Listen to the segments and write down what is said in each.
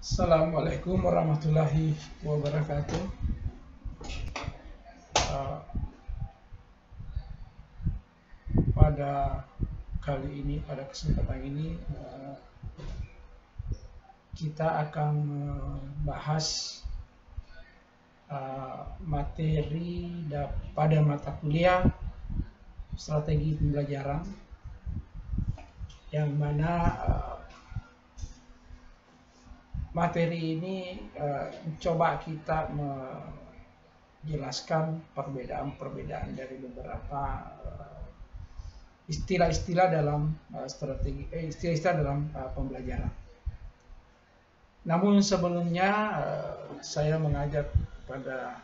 Assalamualaikum warahmatullahi wabarakatuh. Uh, pada pada kesempatan ini, kita akan membahas materi pada mata kuliah strategi pembelajaran, yang mana materi ini coba kita menjelaskan perbedaan-perbedaan dari beberapa istilah-istilah dalam istilah-istilah dalam pembelajaran. Namun sebelumnya saya mengajak kepada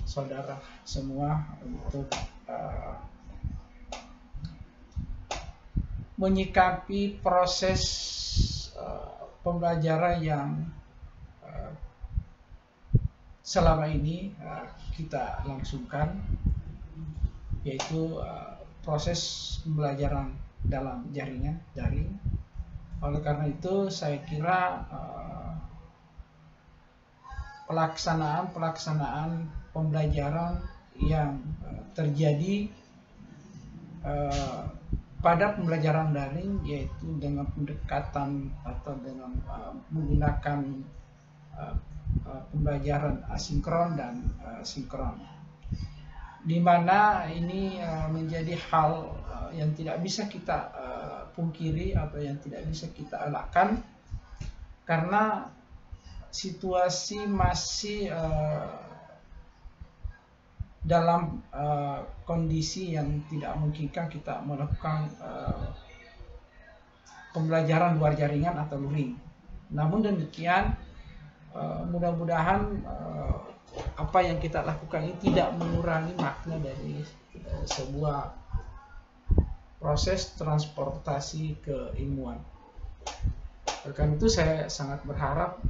saudara semua untuk menyikapi proses pembelajaran yang selama ini kita langsungkan, yaitu proses pembelajaran dalam jaringan daring. Oleh karena itu, saya kira pelaksanaan pembelajaran yang terjadi pada pembelajaran daring, yaitu dengan pendekatan atau dengan menggunakan pembelajaran asinkron dan sinkron, di mana ini menjadi hal yang tidak bisa kita pungkiri atau yang tidak bisa kita elakkan, karena situasi masih dalam kondisi yang tidak memungkinkan kita melakukan pembelajaran luar jaringan atau luring. Namun demikian, mudah-mudahan apa yang kita lakukan ini tidak mengurangi makna dari sebuah proses transportasi keilmuan. Karena itu saya sangat berharap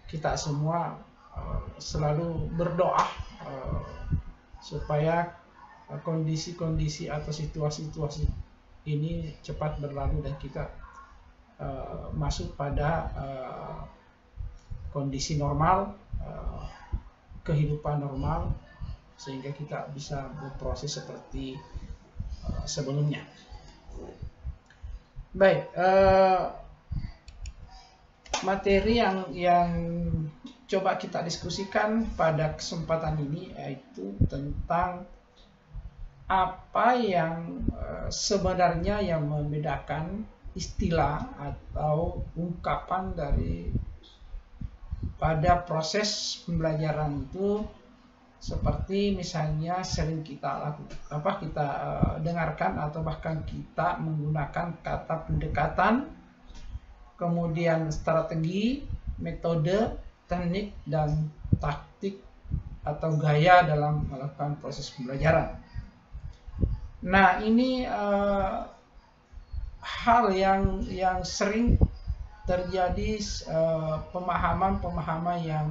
kita semua selalu berdoa supaya kondisi-kondisi atau situasi-situasi ini cepat berlalu dan kita masuk pada kondisi normal, kehidupan normal, sehingga kita bisa berproses seperti sebelumnya. Baik, materi yang coba kita diskusikan pada kesempatan ini yaitu tentang apa yang sebenarnya yang membedakan istilah atau ungkapan dari pada proses pembelajaran itu, seperti misalnya sering kita dengarkan atau bahkan kita menggunakan kata pendekatan, kemudian strategi, metode, teknik, dan taktik atau gaya dalam melakukan proses pembelajaran. Nah, ini hal yang sering terjadi, pemahaman yang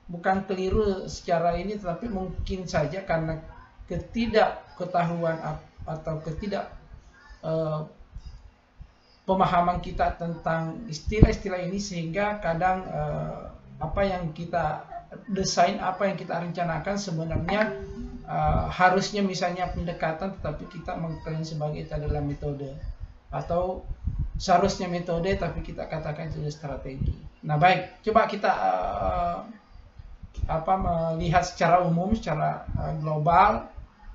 bukan keliru secara ini, tetapi mungkin saja karena ketidaktahuan atau pemahaman kita tentang istilah-istilah ini, sehingga kadang apa yang kita desain, apa yang kita rencanakan sebenarnya harusnya misalnya pendekatan, tetapi kita mengklaim sebagai itu adalah metode, atau seharusnya metode tapi kita katakan itu strategi. Nah, baik, coba kita melihat secara umum, secara global,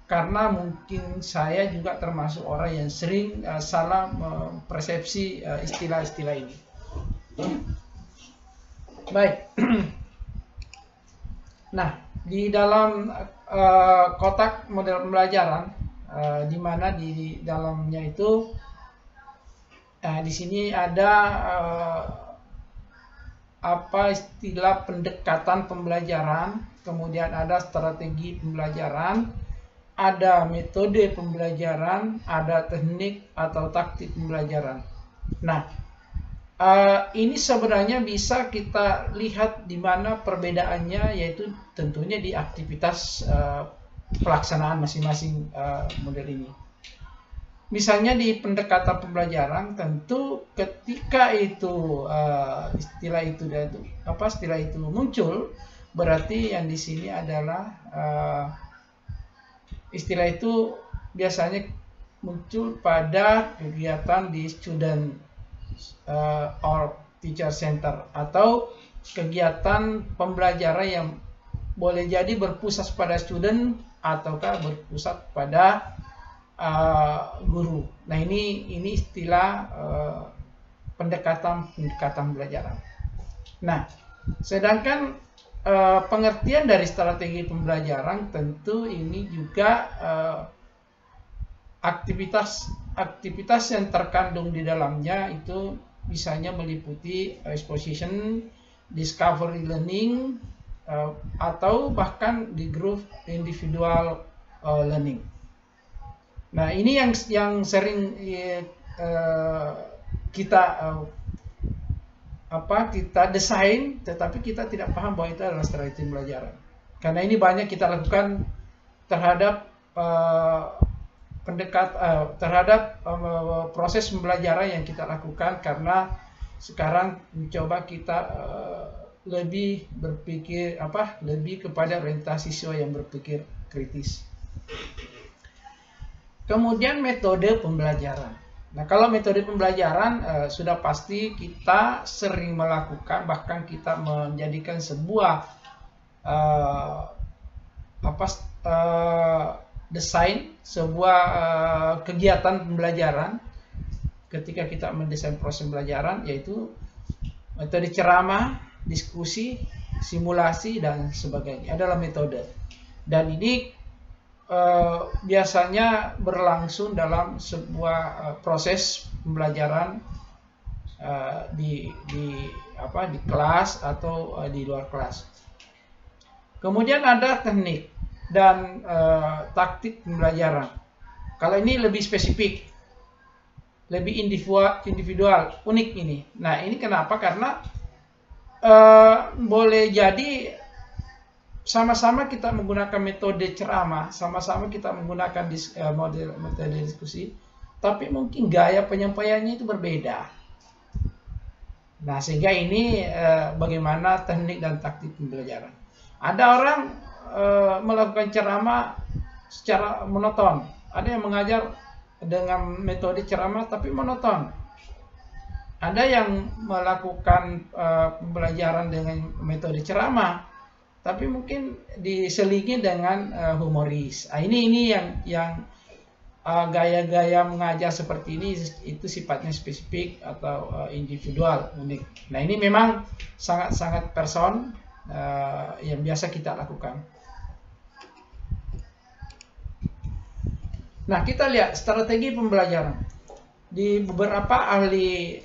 karena mungkin saya juga termasuk orang yang sering salah mempersepsi istilah-istilah ini. Baik. Nah, di dalam kotak model pembelajaran, di mana di dalamnya itu di sini ada istilah pendekatan pembelajaran, kemudian ada strategi pembelajaran, ada metode pembelajaran, ada teknik atau taktik pembelajaran. Nah, ini sebenarnya bisa kita lihat di mana perbedaannya, yaitu tentunya di aktivitas pelaksanaan masing-masing model ini. misalnya di pendekatan pembelajaran, tentu ketika itu istilah itu muncul, berarti yang di sini adalah istilah itu biasanya muncul pada kegiatan di student or teacher center, atau kegiatan pembelajaran yang boleh jadi berpusat pada student ataukah berpusat pada guru. Nah, ini istilah pendekatan pembelajaran. Nah, sedangkan pengertian dari strategi pembelajaran tentu ini juga aktivitas yang terkandung di dalamnya itu misalnya meliputi exposition, discovery learning, atau bahkan di group individual learning. Nah, ini yang sering kita desain, tetapi kita tidak paham bahwa itu adalah strategi pembelajaran. Karena ini banyak kita lakukan terhadap proses pembelajaran yang kita lakukan, karena sekarang mencoba kita lebih berpikir lebih kepada orientasi siswa yang berpikir kritis. Kemudian metode pembelajaran. Nah, kalau metode pembelajaran sudah pasti kita sering melakukan, bahkan kita menjadikan sebuah desain sebuah kegiatan pembelajaran ketika kita mendesain proses pembelajaran, yaitu metode ceramah, diskusi, simulasi, dan sebagainya adalah metode. Dan ini biasanya berlangsung dalam sebuah proses pembelajaran di kelas atau di luar kelas. Kemudian ada teknik dan taktik pembelajaran. Kalau ini lebih spesifik, lebih individual, unik ini. Nah, ini kenapa? Karena boleh jadi sama-sama kita menggunakan metode ceramah, sama-sama kita menggunakan metode diskusi, tapi mungkin gaya penyampaiannya itu berbeda. Nah, sehingga ini bagaimana teknik dan taktik pembelajaran. Ada orang melakukan ceramah secara monoton, ada yang mengajar dengan metode ceramah tapi monoton. Ada yang melakukan pembelajaran dengan metode ceramah, tapi mungkin diselingi dengan humoris. Ini yang gaya-gaya mengajar seperti ini itu sifatnya spesifik atau individual, unik. Nah, ini memang sangat person yang biasa kita lakukan. Nah, kita lihat strategi pembelajaran. Di beberapa ahli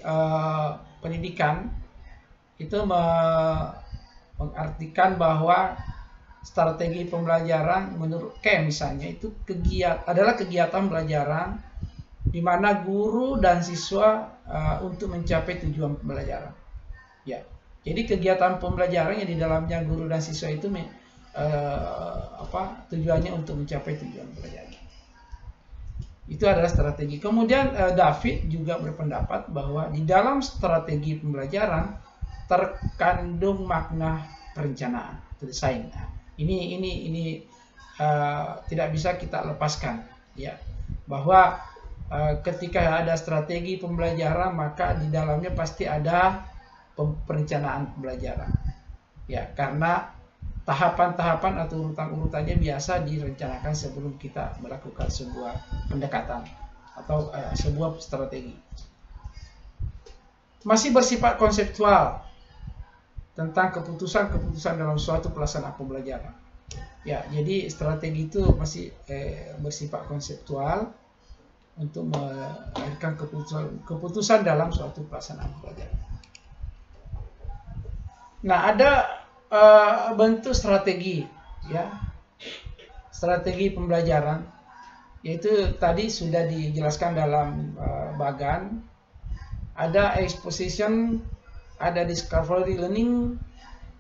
pendidikan itu mengartikan bahwa strategi pembelajaran menurut Kem misalnya itu adalah kegiatan pembelajaran di mana guru dan siswa untuk mencapai tujuan pembelajaran. Ya, jadi kegiatan pembelajaran yang di dalamnya guru dan siswa itu tujuannya untuk mencapai tujuan pembelajaran. Itu adalah strategi. Kemudian David juga berpendapat bahwa di dalam strategi pembelajaran terkandung makna perencanaan, desain. Ini tidak bisa kita lepaskan, ya, bahwa ketika ada strategi pembelajaran maka di dalamnya pasti ada perencanaan pembelajaran, ya, karena tahapan-tahapan atau urutan-urutannya biasa direncanakan sebelum kita melakukan sebuah pendekatan atau sebuah strategi. Masih bersifat konseptual tentang keputusan-keputusan dalam suatu pelaksanaan pembelajaran. Ya, jadi strategi itu masih bersifat konseptual untuk melahirkan keputusan dalam suatu pelaksanaan pembelajaran. Nah, ada bentuk strategi, ya, strategi pembelajaran, yaitu tadi sudah dijelaskan dalam bagan. Ada exposition, ada discovery learning,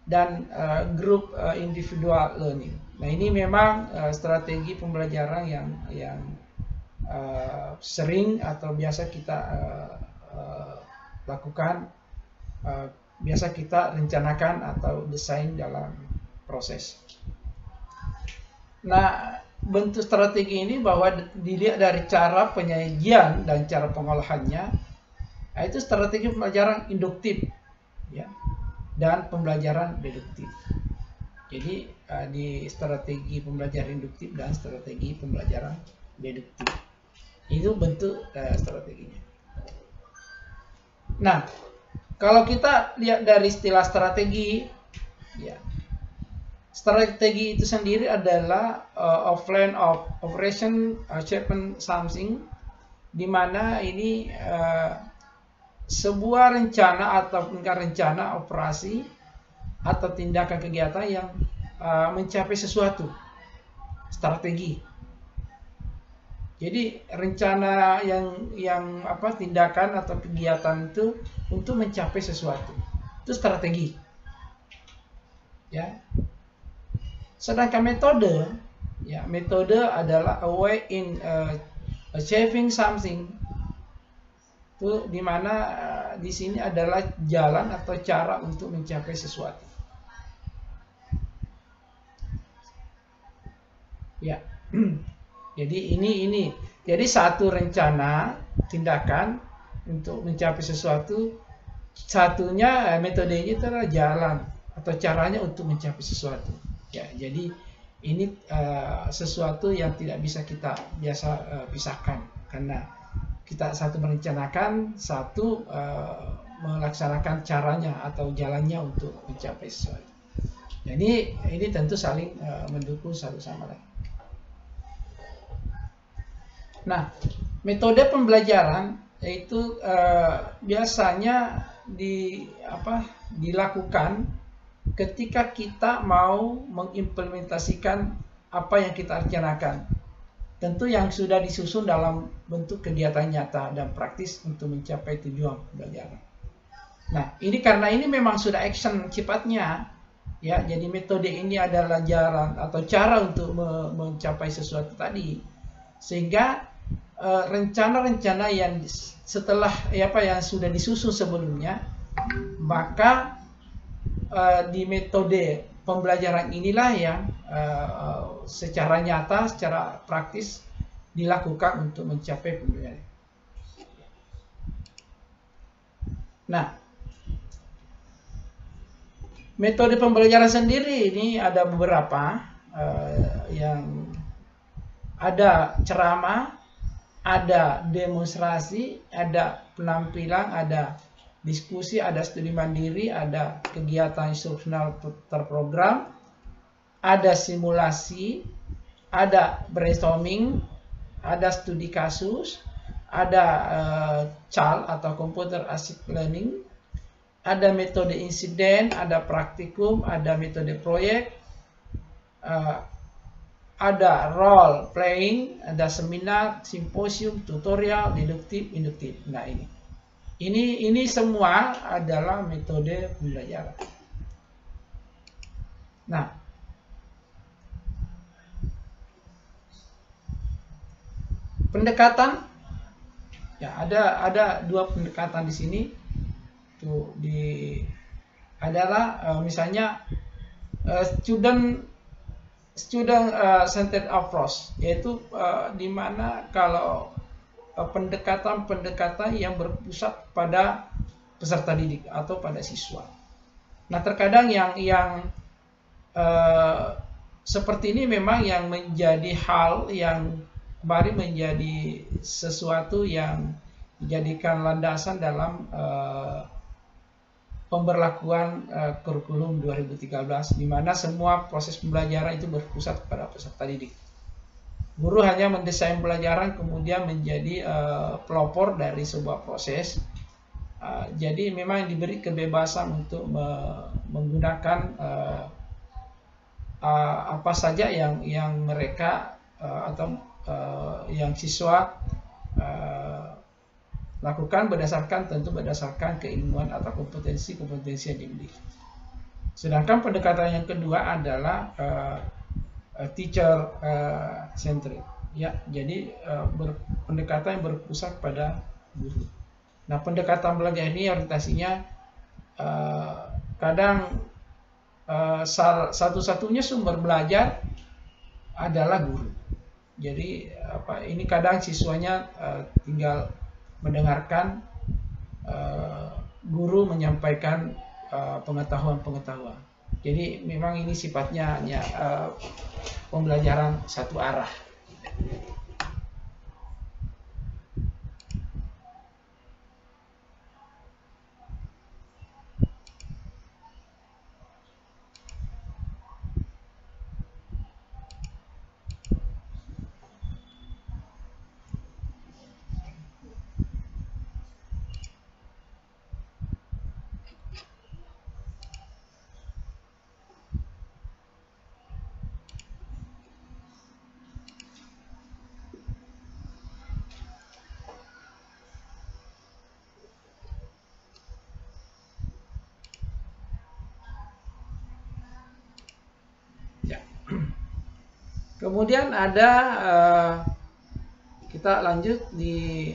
dan group individual learning. Nah, ini memang strategi pembelajaran yang sering atau biasa kita lakukan, biasa kita rencanakan atau desain dalam proses. Nah, bentuk strategi ini bahwa dilihat dari cara penyajian dan cara pengolahannya, itu strategi pembelajaran induktif, ya, dan pembelajaran deduktif. Jadi di strategi pembelajaran induktif dan strategi pembelajaran deduktif, itu bentuk strateginya. Nah, kalau kita lihat dari istilah strategi, ya, strategi itu sendiri adalah offline of operation shaping something, di mana ini sebuah rencana atau rencana operasi atau tindakan kegiatan yang mencapai sesuatu, strategi. Jadi rencana yang tindakan atau kegiatan itu untuk mencapai sesuatu, itu strategi, ya. Sedangkan metode, ya, metode adalah a way in achieving something, itu dimana di sini adalah jalan atau cara untuk mencapai sesuatu, ya. Jadi ini jadi satu rencana tindakan untuk mencapai sesuatu, satunya metodenya itu adalah jalan atau caranya untuk mencapai sesuatu, ya. Jadi ini sesuatu yang tidak bisa kita biasa pisahkan, karena kita satu merencanakan, satu melaksanakan caranya atau jalannya untuk mencapai sesuatu. Jadi ini tentu saling mendukung satu sama lain. Nah, metode pembelajaran itu biasanya dilakukan ketika kita mau mengimplementasikan apa yang kita rencanakan. Tentu yang sudah disusun dalam bentuk kegiatan nyata dan praktis untuk mencapai tujuan pembelajaran. Nah, ini karena ini memang sudah action sifatnya, ya. Jadi metode ini adalah jalan atau cara untuk mencapai sesuatu tadi, sehingga rencana-rencana yang setelah yang sudah disusun sebelumnya, maka di metode pembelajaran inilah yang secara nyata, secara praktis dilakukan untuk mencapai pembelajaran. Nah, metode pembelajaran sendiri ini ada beberapa, yang ada ceramah, ada demonstrasi, ada penampilan, ada diskusi, ada studi mandiri, ada kegiatan instruksional terprogram, ada simulasi, ada brainstorming, ada studi kasus, ada CAL atau Computer Assisted Learning, ada metode insiden, ada praktikum, ada metode proyek, ada role playing, ada seminar, simposium, tutorial, deduktif, induktif. Nah, ini semua adalah metode pembelajaran. Nah, pendekatan, ya, ada dua pendekatan di sini. Tuh adalah misalnya student centered approach, yaitu di mana kalau pendekatan yang berpusat pada peserta didik atau pada siswa. Nah, terkadang yang seperti ini memang yang menjadi hal yang kembali menjadi sesuatu yang dijadikan landasan dalam pemberlakuan kurikulum 2013, di mana semua proses pembelajaran itu berpusat pada peserta didik. Guru hanya mendesain pelajaran kemudian menjadi pelopor dari sebuah proses. Jadi memang diberi kebebasan untuk menggunakan apa saja yang mereka atau yang siswa lakukan berdasarkan keilmuan atau kompetensi yang dimiliki. Sedangkan pendekatan yang kedua adalah teacher centric. Ya, jadi pendekatan yang berpusat pada guru. Nah, pendekatan belajar ini orientasinya kadang satu-satunya sumber belajar adalah guru. Jadi ini kadang siswanya tinggal mendengarkan guru menyampaikan pengetahuan-pengetahuan. Jadi memang ini sifatnya hanya pembelajaran satu arah. Kemudian ada kita lanjut di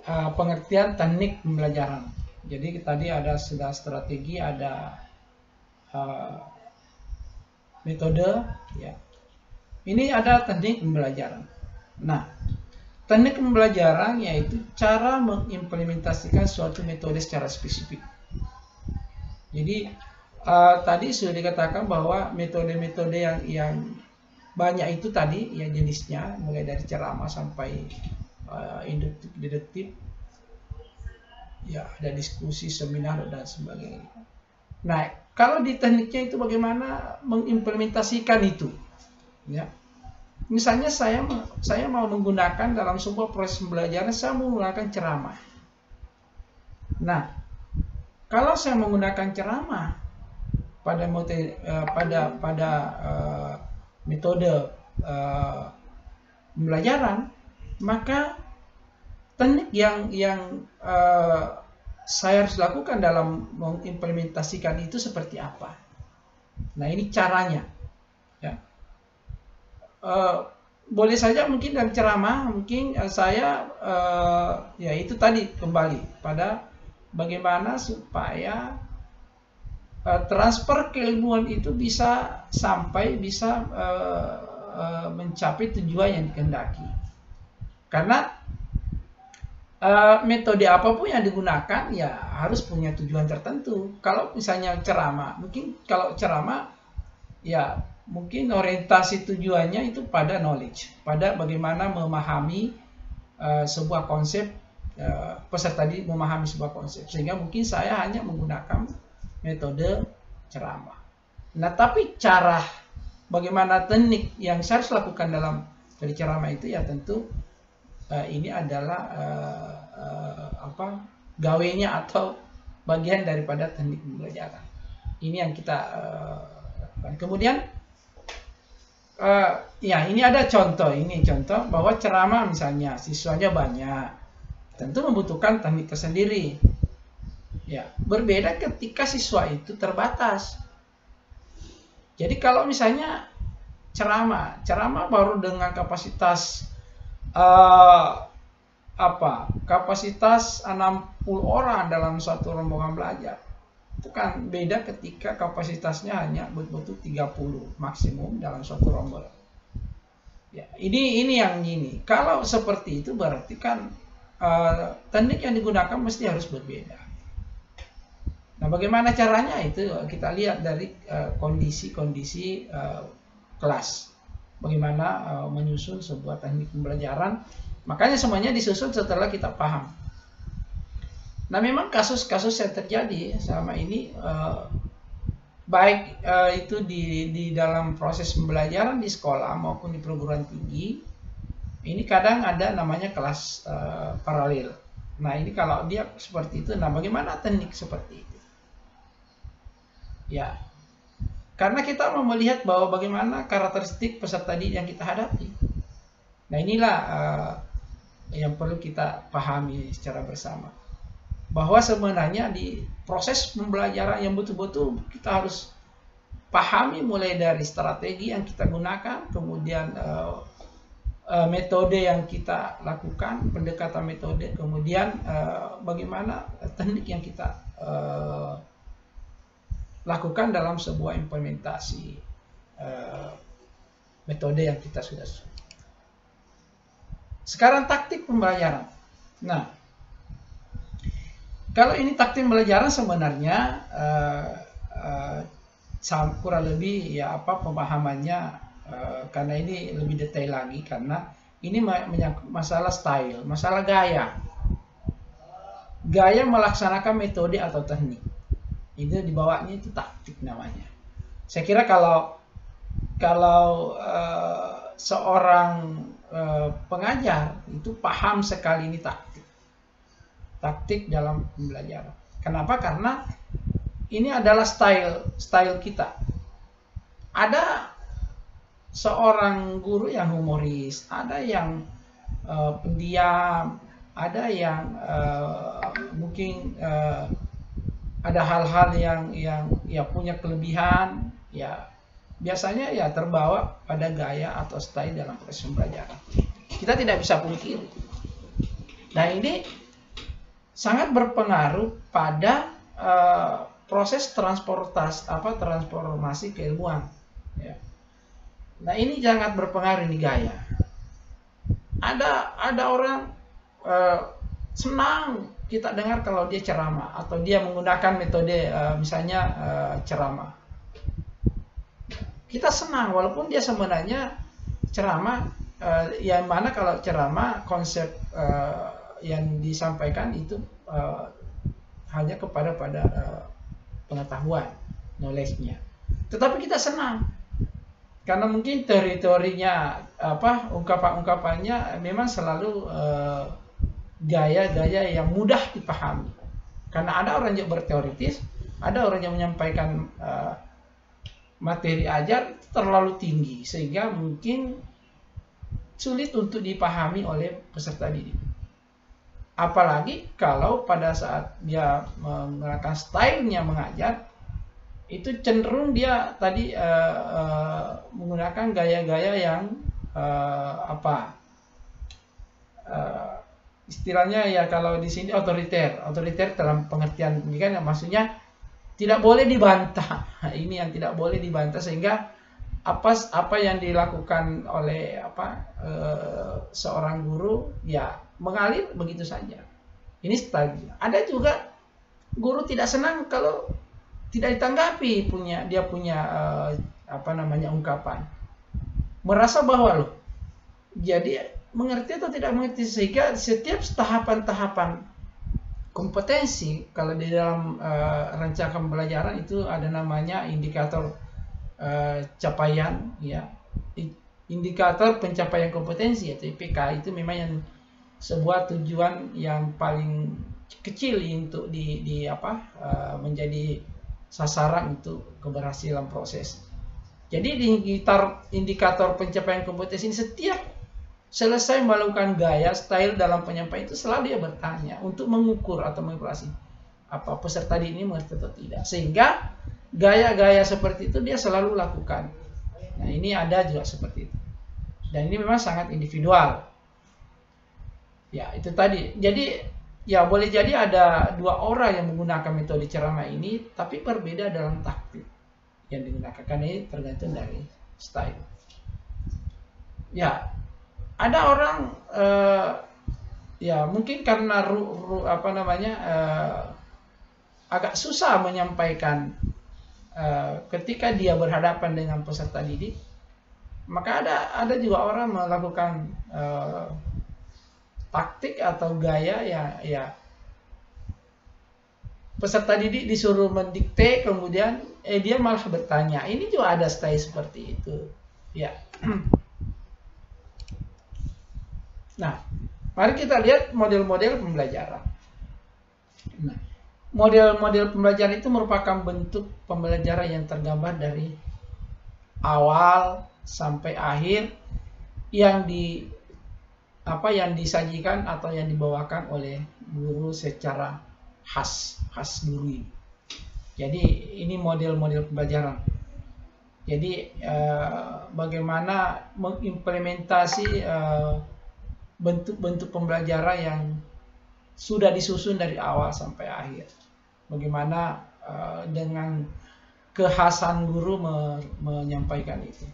pengertian teknik pembelajaran. Jadi tadi ada sudah strategi, ada metode, ya. Ini ada teknik pembelajaran. Nah, teknik pembelajaran yaitu cara mengimplementasikan suatu metode secara spesifik. Jadi tadi sudah dikatakan bahwa metode-metode yang banyak itu tadi ya jenisnya, mulai dari ceramah sampai induktif, deduktif, ya ada diskusi, seminar dan sebagainya. Nah, kalau di tekniknya itu bagaimana mengimplementasikan itu, ya. Misalnya saya mau menggunakan dalam sebuah proses pembelajaran, saya menggunakan ceramah. Nah, kalau saya menggunakan ceramah pada metode pembelajaran, maka teknik yang saya harus lakukan dalam mengimplementasikan itu seperti apa. Nah, ini caranya, ya. Boleh saja mungkin dalam ceramah mungkin saya ya itu tadi kembali pada bagaimana supaya transfer keilmuan itu bisa sampai mencapai tujuan yang dikehendaki. Karena metode apapun yang digunakan ya harus punya tujuan tertentu. Kalau misalnya ceramah, mungkin kalau ceramah ya mungkin orientasi tujuannya itu pada knowledge, pada bagaimana memahami sebuah konsep, peserta tadi memahami sebuah konsep, sehingga mungkin saya hanya menggunakan metode ceramah. Nah, tapi cara bagaimana teknik yang saya harus lakukan dalam dari ceramah itu ya tentu ini adalah gawenya atau bagian daripada teknik pembelajaran. Ini yang kita kemudian ya ini ada contoh, ini contoh bahwa ceramah misalnya siswanya banyak, tentu membutuhkan teknik tersendiri. Ya, berbeda ketika siswa itu terbatas. Jadi kalau misalnya ceramah baru dengan kapasitas kapasitas 60 orang dalam satu rombongan belajar. Itu kan beda ketika kapasitasnya hanya betul-betul 30 maksimum dalam suatu rombongan. Ya, ini yang ini. Kalau seperti itu berarti kan teknik yang digunakan mesti harus berbeda. Nah, bagaimana caranya itu kita lihat dari kondisi kelas. Bagaimana menyusun sebuah teknik pembelajaran. Makanya semuanya disusun setelah kita paham. Nah, memang kasus-kasus yang terjadi selama ini baik itu di dalam proses pembelajaran di sekolah maupun di perguruan tinggi, ini kadang ada namanya kelas paralel. Nah, ini kalau dia seperti itu, nah bagaimana teknik seperti itu? Ya, karena kita mau melihat bahwa bagaimana karakteristik peserta didik yang kita hadapi. Nah, inilah yang perlu kita pahami secara bersama. Bahwa sebenarnya di proses pembelajaran yang betul-betul kita harus pahami mulai dari strategi yang kita gunakan, kemudian metode yang kita lakukan, pendekatan metode, kemudian bagaimana teknik yang kita lakukan dalam sebuah implementasi metode yang kita sudah. Sekarang taktik pembelajaran. Nah, kalau ini taktik pembelajaran sebenarnya kurang lebih ya apa pemahamannya, karena ini lebih detail lagi, karena ini menyangkut masalah style, masalah gaya melaksanakan metode atau teknik. Itu dibawanya itu taktik namanya. Saya kira kalau seorang pengajar itu paham sekali ini taktik dalam pembelajaran. Kenapa? Karena ini adalah style kita. Ada seorang guru yang humoris, ada yang pendiam, ada yang mungkin ada hal-hal yang ya punya kelebihan, ya biasanya ya terbawa pada gaya atau style dalam proses pembelajaran. Kita tidak bisa pungkiri. Nah, ini sangat berpengaruh pada proses transformasi keilmuan. Ya. Nah, ini sangat berpengaruh ini gaya. Ada orang senang kita dengar kalau dia ceramah atau dia menggunakan metode misalnya ceramah. Kita senang walaupun dia sebenarnya ceramah yang mana kalau ceramah konsep yang disampaikan itu hanya kepada pengetahuan, knowledge-nya. Tetapi kita senang karena mungkin teori-teorinya ungkapan-ungkapannya memang selalu gaya-gaya yang mudah dipahami. Karena ada orang yang berteoritis, ada orang yang menyampaikan materi ajar terlalu tinggi sehingga mungkin sulit untuk dipahami oleh peserta didik. Apalagi kalau pada saat dia menggunakan stylenya mengajar, itu cenderung dia tadi menggunakan gaya-gaya yang istilahnya ya kalau di sini otoriter dalam pengertian pendidikan, maksudnya tidak boleh dibantah. Ini yang tidak boleh dibantah sehingga apa yang dilakukan oleh seorang guru ya mengalir begitu saja. Ini style. Ada juga guru tidak senang kalau tidak ditanggapi dia punya ungkapan. Merasa bahwa loh, jadi mengerti atau tidak mengerti, sehingga setiap tahapan-tahapan kompetensi kalau di dalam rancangan pembelajaran itu ada namanya indikator capaian, ya, indikator pencapaian kompetensi atau IPK. Itu memang yang sebuah tujuan yang paling kecil untuk menjadi sasaran untuk keberhasilan proses. Jadi di indikator pencapaian kompetensi ini setiap selesai melakukan gaya style dalam penyampaian itu selalu dia bertanya untuk mengukur atau mengevaluasi apa peserta didik ini mengerti atau tidak, sehingga gaya-gaya seperti itu dia selalu lakukan. Nah, ini ada juga seperti itu, dan ini memang sangat individual. Ya, itu tadi. Jadi ya boleh jadi ada dua orang yang menggunakan metode ceramah ini, tapi berbeda dalam taktik yang digunakan. Karena ini tergantung dari style. Ya, ada orang ya mungkin karena agak susah menyampaikan ketika dia berhadapan dengan peserta didik, maka ada juga orang melakukan taktik atau gaya ya peserta didik disuruh mendikte, kemudian dia malah bertanya. Ini juga ada style seperti itu, ya. Nah, mari kita lihat model-model pembelajaran. Nah, model-model pembelajaran itu merupakan bentuk pembelajaran yang tergambar dari awal sampai akhir yang disajikan atau yang dibawakan oleh guru secara khas guru ini. Jadi ini model-model pembelajaran. Jadi bagaimana mengimplementasi bentuk-bentuk pembelajaran yang sudah disusun dari awal sampai akhir. Bagaimana dengan kekhasan guru menyampaikan itu.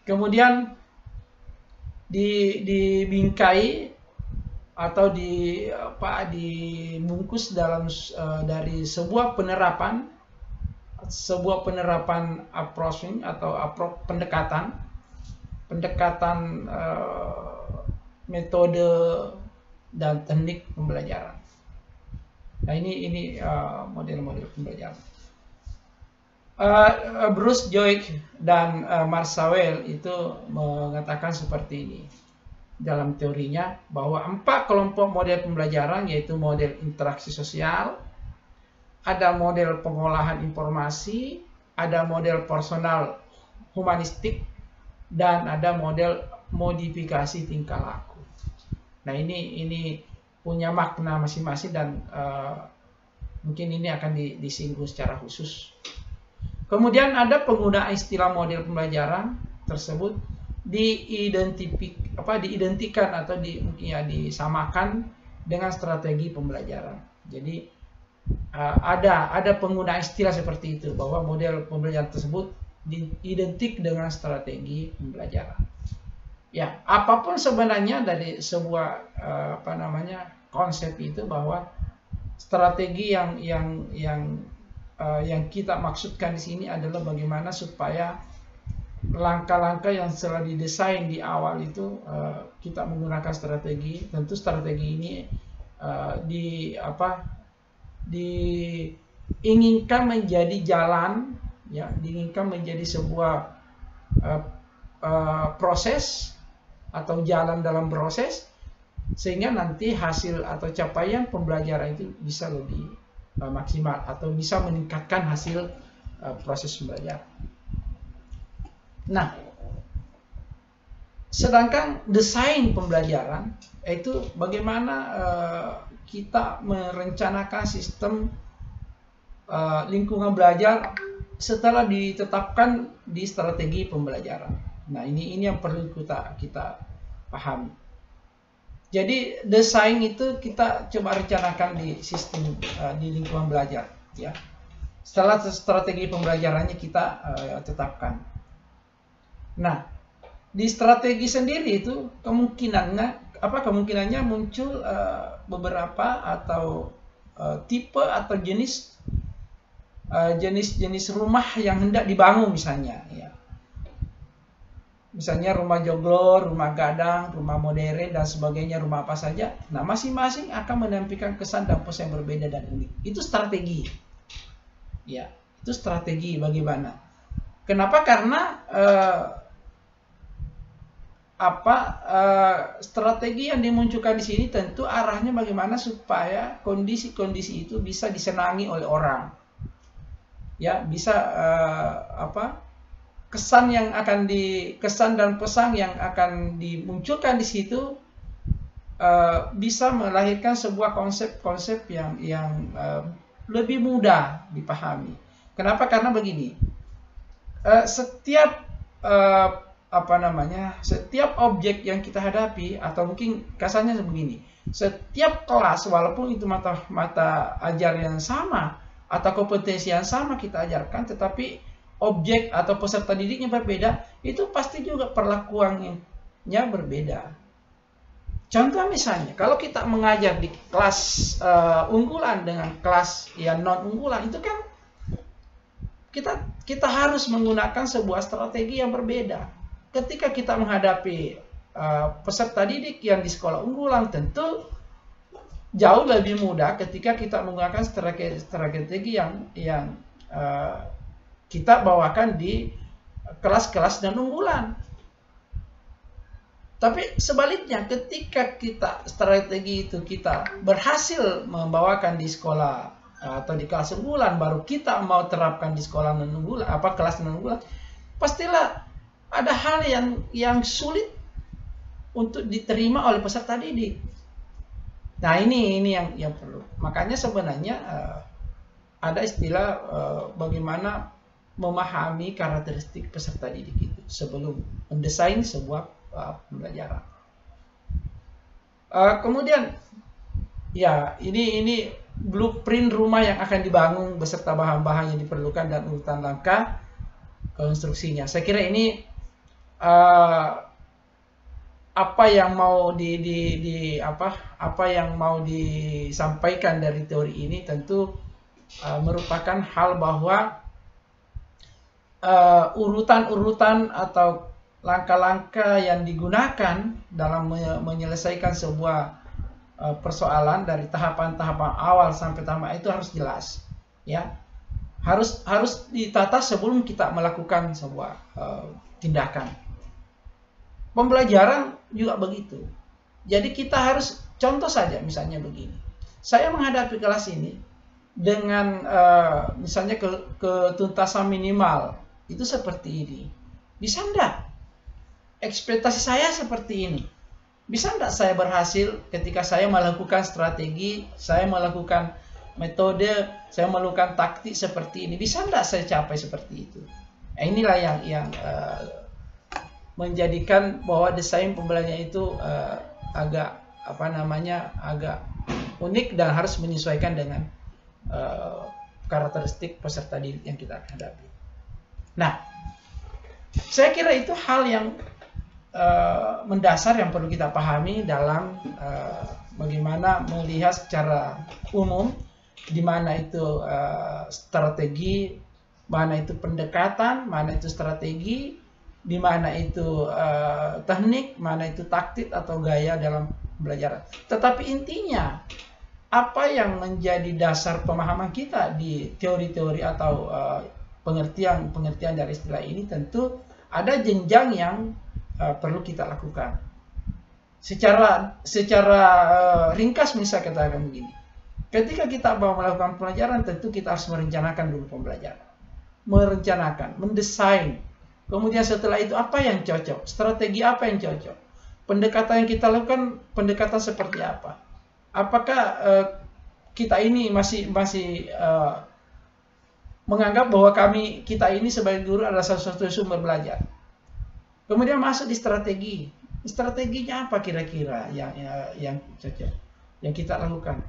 Kemudian dibingkai atau dibungkus dalam dari sebuah penerapan approaching atau pendekatan metode dan teknik pembelajaran. Nah, ini model-model pembelajaran. Bruce Joik dan Marsawel itu mengatakan seperti ini dalam teorinya, bahwa 4 kelompok model pembelajaran, yaitu model interaksi sosial, ada model pengolahan informasi, ada model personal humanistik, dan ada model modifikasi tingkah laku. Nah, ini punya makna masing-masing dan mungkin ini akan disinggung secara khusus. Kemudian ada penggunaan istilah model pembelajaran tersebut diidentikan atau disamakan dengan strategi pembelajaran. Jadi ada penggunaan istilah seperti itu, bahwa model pembelajaran tersebut identik dengan strategi pembelajaran. Ya, apapun sebenarnya dari sebuah konsep itu, bahwa strategi yang kita maksudkan di sini adalah bagaimana supaya langkah-langkah yang telah didesain di awal itu kita menggunakan strategi. Tentu strategi ini diinginkan menjadi jalan, ya, diinginkan menjadi sebuah proses atau jalan dalam proses, sehingga nanti hasil atau capaian pembelajaran itu bisa lebih maksimal atau bisa meningkatkan hasil proses pembelajaran. Nah, sedangkan desain pembelajaran itu bagaimana kita merencanakan sistem lingkungan belajar setelah ditetapkan di strategi pembelajaran. Nah, ini yang perlu kita pahami. Jadi desain itu kita coba rencanakan di sistem di lingkungan belajar, ya. Setelah strategi pembelajarannya kita tetapkan. Nah, di strategi sendiri itu kemungkinannya muncul beberapa atau tipe atau jenis rumah yang hendak dibangun, misalnya, ya. Misalnya rumah joglo, rumah gadang, rumah modern, dan sebagainya, rumah apa saja. Nah, masing-masing akan menampilkan kesan dan pesan yang berbeda dan unik. Itu strategi. Ya, itu strategi bagaimana. Kenapa? Karena strategi yang dimunculkan di sini tentu arahnya bagaimana supaya kondisi-kondisi itu bisa disenangi oleh orang. Ya, bisa kesan dan pesan yang akan dimunculkan di situ bisa melahirkan sebuah konsep-konsep yang lebih mudah dipahami. Kenapa? Karena begini, setiap objek yang kita hadapi, atau mungkin kasarnya begini, setiap kelas, walaupun itu mata ajar yang sama atau kompetensi yang sama kita ajarkan, tetapi objek atau peserta didiknya berbeda, itu pasti juga perlakuannya berbeda. Contoh misalnya, kalau kita mengajar di kelas unggulan dengan kelas yang non unggulan, itu kan kita harus menggunakan sebuah strategi yang berbeda. Ketika kita menghadapi peserta didik yang di sekolah unggulan, tentu jauh lebih mudah ketika kita menggunakan strategi yang kita bawakan di kelas-kelas dan unggulan. Tapi sebaliknya, ketika strategi itu kita berhasil membawakan di sekolah atau di kelas unggulan, baru kita mau terapkan di sekolah non unggulan, kelas non unggulan, pastilah ada hal yang sulit untuk diterima oleh peserta didik. Nah, ini yang perlu. Makanya sebenarnya ada istilah bagaimana memahami karakteristik peserta didik itu sebelum mendesain sebuah pembelajaran. Kemudian ya ini blueprint rumah yang akan dibangun beserta bahan-bahan yang diperlukan dan urutan langkah konstruksinya. Saya kira ini apa yang mau apa yang mau disampaikan dari teori ini tentu merupakan hal bahwa urutan-urutan atau langkah-langkah yang digunakan dalam menyelesaikan sebuah persoalan dari tahapan-tahapan awal sampai tahapan itu harus jelas, ya. Harus ditata sebelum kita melakukan sebuah tindakan. Pembelajaran juga begitu. Jadi kita harus, contoh saja misalnya begini. Saya menghadapi kelas ini dengan misalnya ketuntasan minimal itu seperti ini. Bisa enggak? Ekspektasi saya seperti ini. Bisa enggak saya berhasil ketika saya melakukan strategi, saya melakukan metode, saya melakukan taktik seperti ini? Bisa enggak saya capai seperti itu? Inilah yang menjadikan bahwa desain pembelajaran itu agak agak unik dan harus menyesuaikan dengan karakteristik peserta didik yang kita hadapi. Nah, saya kira itu hal yang mendasar yang perlu kita pahami dalam bagaimana melihat secara umum di mana itu strategi, mana itu pendekatan, mana itu strategi, di mana itu teknik, mana itu taktik atau gaya dalam pembelajaran. Tetapi intinya, apa yang menjadi dasar pemahaman kita di teori-teori atau pengertian dari istilah ini, tentu ada jenjang yang perlu kita lakukan. Secara ringkas misalnya katakan begini. Ketika kita mau melakukan pembelajaran, tentu kita harus merencanakan dulu pembelajaran. Merencanakan, mendesain. Kemudian setelah itu apa yang cocok? Strategi apa yang cocok? Pendekatan yang kita lakukan, pendekatan seperti apa? Apakah kita ini masih menganggap bahwa kita ini sebagai guru adalah satu sumber belajar? Kemudian masuk di strategi. Strateginya apa kira-kira yang cocok, yang kita lakukan?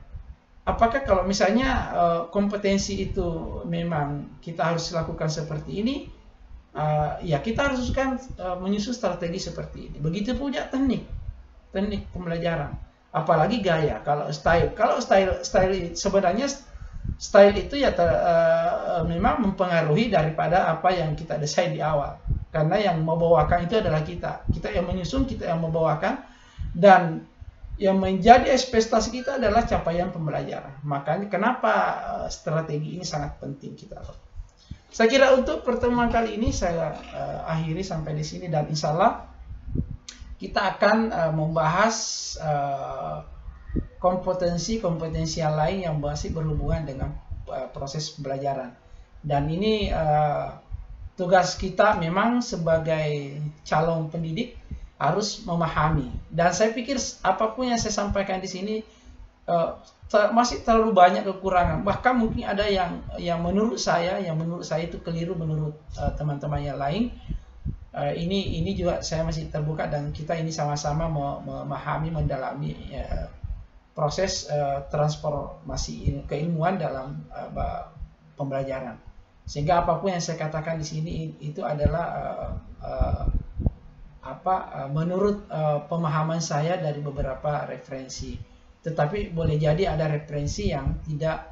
Apakah kalau misalnya kompetensi itu memang kita harus lakukan seperti ini, ya kita harus menyusun strategi seperti ini. Begitu punya teknik pembelajaran, apalagi gaya. Kalau style sebenarnya style itu ya memang mempengaruhi daripada apa yang kita desain di awal. Karena yang membawakan itu adalah kita yang menyusun, kita yang membawakan, dan yang menjadi ekspektasi kita adalah capaian pembelajaran. Makanya kenapa strategi ini sangat penting kita lakukan. Saya kira untuk pertemuan kali ini saya akhiri sampai di sini, dan insya Allah kita akan membahas kompetensi yang lain yang masih berhubungan dengan proses pembelajaran. Dan ini tugas kita memang sebagai calon pendidik harus memahami. Dan saya pikir apapun yang saya sampaikan di sini masih terlalu banyak kekurangan. Bahkan mungkin ada yang menurut saya itu keliru menurut teman-teman yang lain. Ini juga saya masih terbuka, dan kita ini sama-sama memahami, mendalami proses transformasi keilmuan dalam pembelajaran. Sehingga apapun yang saya katakan di sini itu adalah menurut pemahaman saya dari beberapa referensi. Tetapi boleh jadi ada referensi yang tidak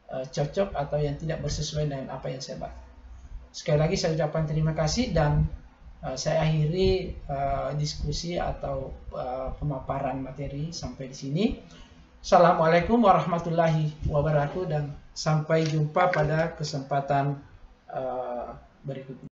cocok atau yang tidak bersesuaian dengan apa yang saya bahas. Sekali lagi saya ucapkan terima kasih, dan saya akhiri diskusi atau pemaparan materi sampai di sini. Assalamualaikum warahmatullahi wabarakatuh, dan sampai jumpa pada kesempatan berikutnya.